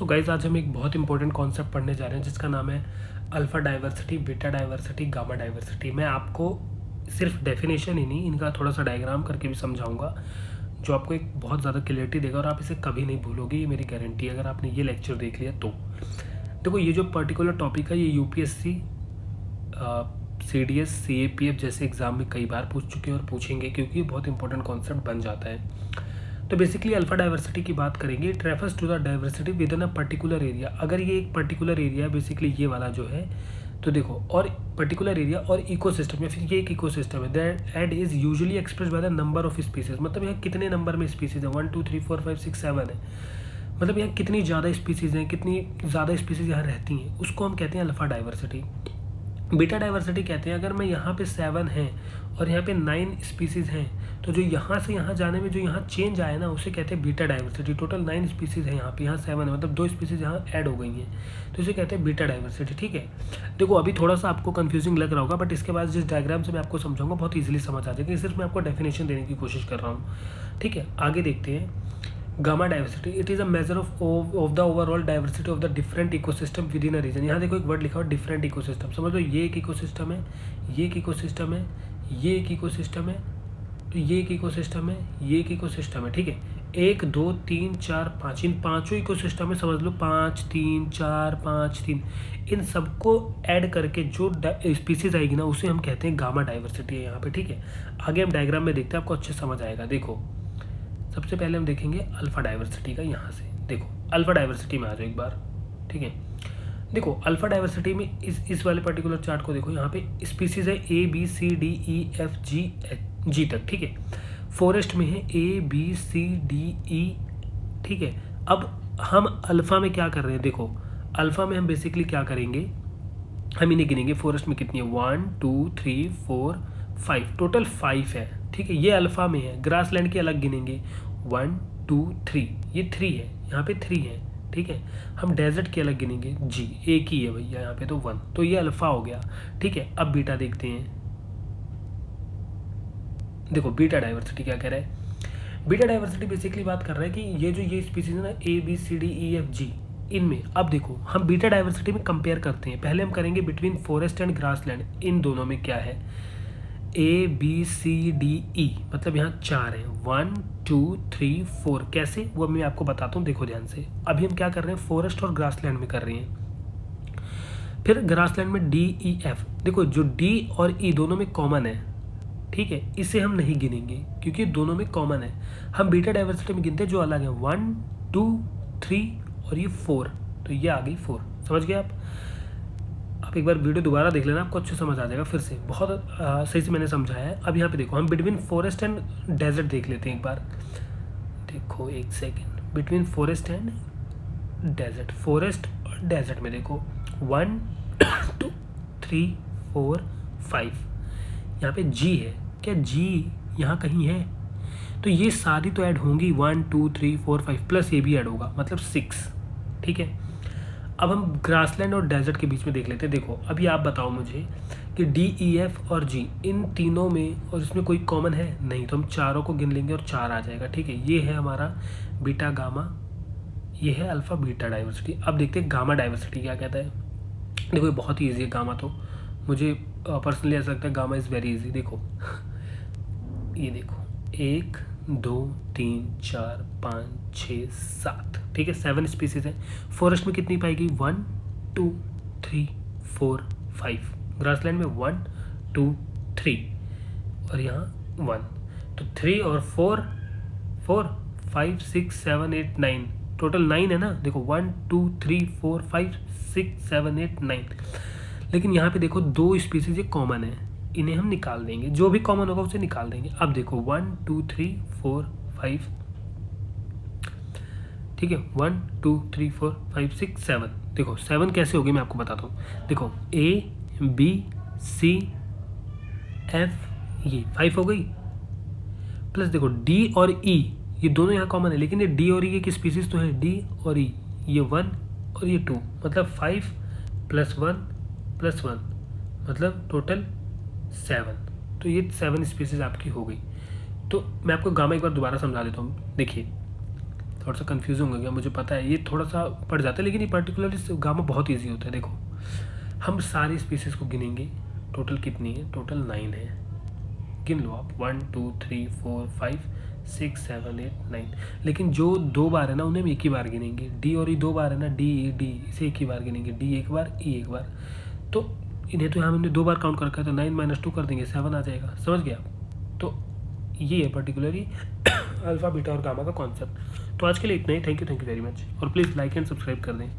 So guys आज हम एक बहुत इंपॉर्टेंट कॉन्सेप्ट पढ़ने जा रहे हैं जिसका नाम है alpha diversity, beta diversity, gamma diversity. मैं आपको सिर्फ डेफिनेशन ही नहीं, इनका थोड़ा सा डायग्राम करके भी समझाऊंगा जो आपको एक बहुत ज़्यादा क्लियरिटी देगा और आप इसे कभी नहीं भूलोगे, ये मेरी गारंटी है अगर आपने ये लेक्चर देख लिया तो। देखो ये जो पर्टिकुलर टॉपिक है ये यूपीएससी, CDS, CAPF जैसे एग्ज़ाम में कई बार पूछ चुके हैं और पूछेंगे क्योंकि ये बहुत इंपॉर्टेंट कॉन्सेप्ट बन जाता है। तो बेसिकली अल्फा डाइवर्सिटी की बात करेंगे। It refers to the diversity within a particular area. अगर ये एक पर्टिकुलर एरिया है, बेसिकली ये वाला जो है, तो देखो, और पर्टिकुलर एरिया और इकोसिस्टम या फिर ये एक इकोसिस्टम है that and is usually express by the number of species. मतलब यहाँ कितने नंबर में स्पीसीज है, 1 2 3 4 5 6 7 है, मतलब यहाँ कितनी ज़्यादा स्पीसीज हैं, कितनी ज़्यादा स्पीसीज यहाँ रहती हैं, उसको हम कहते हैं अल्फा डाइवर्सिटी। बीटा डाइवर्सिटी कहते हैं अगर मैं यहाँ पे 7 हैं और यहाँ पे 9 स्पीसीज़ हैं, तो जो यहाँ से यहाँ जाने में जो यहाँ चेंज आया ना उसे कहते हैं बीटा डाइवर्सिटी। टोटल 9 स्पीसीज़ है यहाँ पे, यहाँ 7 है, मतलब 2 स्पीसीज़ यहाँ ऐड हो गई हैं, तो इसे कहते हैं बीटा डाइवर्सिटी। ठीक है, देखो अभी थोड़ा सा आपको कन्फ्यूजिंग लग रहा होगा, बट इसके बाद जिस डायग्राम से मैं आपको समझाऊंगा बहुत ईजिली समझ आ जाएगी। सिर्फ मैं आपको डेफिनेशन देने की कोशिश कर रहा हूँ। ठीक है, आगे देखते हैं। Gamma diversity, it is a measure of the overall diversity of the different ecosystem within a region. यहाँ देखो एक वर्ड लिखा हुआ डिफरेंट इकोसिस्टम। समझ लो ये एक इकोसिस्टम है, ये एक इकोसिस्टम है, ये एक इकोसिस्टम है, तो ये एक इकोसिस्टम है, ये एक इकोसिस्टम है। ठीक है, 1 2 3 4 5, इन पाँचों इकोसिस्टम में समझ लो 5 3 4 5 3, इन सबको ऐड करके जो स्पीसीज आएगी ना उसे हम कहते हैं गामा डाइवर्सिटी है यहाँ पे। ठीक है, आगे हम डायग्राम में देखते हैं, आपको अच्छे समझ आएगा। देखो सबसे पहले हम देखेंगे अल्फा डाइवर्सिटी का। यहाँ से देखो अल्फा डाइवर्सिटी में आ जाओ एक बार। ठीक है, देखो अल्फा डाइवर्सिटी में इस वाले पर्टिकुलर चार्ट को देखो, यहाँ पे स्पीसीज है ABCDEFG तक। ठीक है, फॉरेस्ट में है ABCDE। ठीक है, अब हम अल्फा में क्या कर रहे हैं, देखो अल्फा में हम बेसिकली क्या करेंगे, हम इन्हें गिनेंगे। फॉरेस्ट में कितनी है, 1 2 3 4 5, टोटल 5 है। ठीक है, ये अल्फा में है। ग्रास लैंड की अलग गिनेंगे, 1 2 3, ये 3 है, यहाँ पे 3 है। ठीक है, हम डेजर्ट की अलग गिनेंगे, जी एक ही है भैया यहाँ पे, तो 1, तो ये अल्फा हो गया। ठीक है, अब बीटा देखते हैं। देखो बीटा डाइवर्सिटी क्या कह रहा है। बीटा डाइवर्सिटी बेसिकली बात कर रहा है कि ये स्पीसीज है ना ABCDEFG, इनमें अब देखो हम बीटा डाइवर्सिटी में कंपेयर करते हैं। पहले हम करेंगे between forest and grassland, इन दोनों में क्या है, ABCDE, मतलब यहाँ 4 हैं, 1 2 3 4। कैसे, वो मैं आपको बताता हूँ, देखो ध्यान से। अभी हम क्या कर रहे हैं, फॉरेस्ट और ग्रास लैंड में कर रहे हैं। फिर ग्रास लैंड में DEF, देखो जो D और E दोनों में कॉमन है। ठीक है, इसे हम नहीं गिनेंगे क्योंकि दोनों में कॉमन है। हम बीटा डाइवर्सिटी में गिनते हैं जो अलग है, 1 2 3 और ये 4, तो ये आ गई 4। समझ गए आप एक बार वीडियो दोबारा देख लेना, आपको अच्छे समझ आ जाएगा। फिर से बहुत सही से मैंने समझाया है। अब यहाँ पे देखो हम बिटवीन फॉरेस्ट एंड डेजर्ट देख लेते हैं एक बार। देखो एक second, between forest and desert, forest और डेजर्ट में देखो 1 2 3 4 5, यहाँ पे G है क्या, G यहाँ कहीं है, तो ये सारी तो ऐड होंगी, 1 2 3 4 5 प्लस ये भी ऐड होगा, मतलब 6। ठीक है, अब हम ग्रासलैंड और डेजर्ट के बीच में देख लेते हैं। देखो अभी आप बताओ मुझे कि DEF और G इन तीनों में और इसमें कोई कॉमन है नहीं, तो हम चारों को गिन लेंगे और 4 आ जाएगा। ठीक है, ये है हमारा बीटा गामा, ये है अल्फा बीटा डाइवर्सिटी। अब देखते हैं गामा डाइवर्सिटी क्या कहता है। देखो ये बहुत ही ईजी है गामा, तो मुझे पर्सनली ऐसा लगता है गामा इज़ वेरी इजी। देखो ये देखो 1 2 3 4 5 6 7, ठीक है, 7 स्पीसीज है। फॉरेस्ट में कितनी पाएगी, 1 2 3 4 5, ग्रासलैंड में 1 2 3 और यहाँ 1, तो 3 और 4 4 5 6 7 8 9, टोटल 9 है ना। देखो 1 2 3 4 5 6 7 8 9, लेकिन यहाँ पे देखो 2 स्पीसीज ये कॉमन है, इन्हें हम निकाल देंगे, जो भी कॉमन होगा उसे निकाल देंगे। अब देखो 1 2 3 4 5, ठीक है, 1 2 3 4 5 6 7। देखो 7 कैसे होगी मैं आपको बताता हूँ। देखो ABCF, ये 5 हो गई, प्लस देखो D और E, ये दोनों यहाँ कॉमन है, लेकिन ये D और E की स्पीसीज तो है, D और E, ये 1 और ये 2, मतलब 5 + 1 + 1, मतलब टोटल 7, तो ये 7 स्पीसीज आपकी हो गई। तो मैं आपको गामा एक बार दोबारा समझा देता हूँ। देखिए थोड़ा सा कन्फ्यूजिंग हो गया, मुझे पता है ये थोड़ा सा पड़ जाता है, लेकिन ये पर्टिकुलरली गामा बहुत ईजी होता है। देखो हम सारी स्पीसीज़ को गिनेंगे, टोटल कितनी है, टोटल 9 है, गिन लो आप 1 2 3 4 5 6 7 8 9, लेकिन जो 2 बार है ना उन्हें हम एक ही बार गिनेंगे। डी और ई 2 बार है ना, डी ई डी, इसे एक ही बार गिनेंगे, डी एक बार ई एक बार। तो इन्हें तो यहाँ हमने 2 बार काउंट कर रखा है, तो 9 - 2 कर देंगे, 7 आ जाएगा। समझ गया आप? तो ये है पर्टिकुलरली अल्फ़ा बीटा और गामा का कॉन्सेप्ट। तो आज के लिए इतना ही। थैंक यू वेरी मच, और प्लीज़ लाइक एंड सब्सक्राइब कर दें।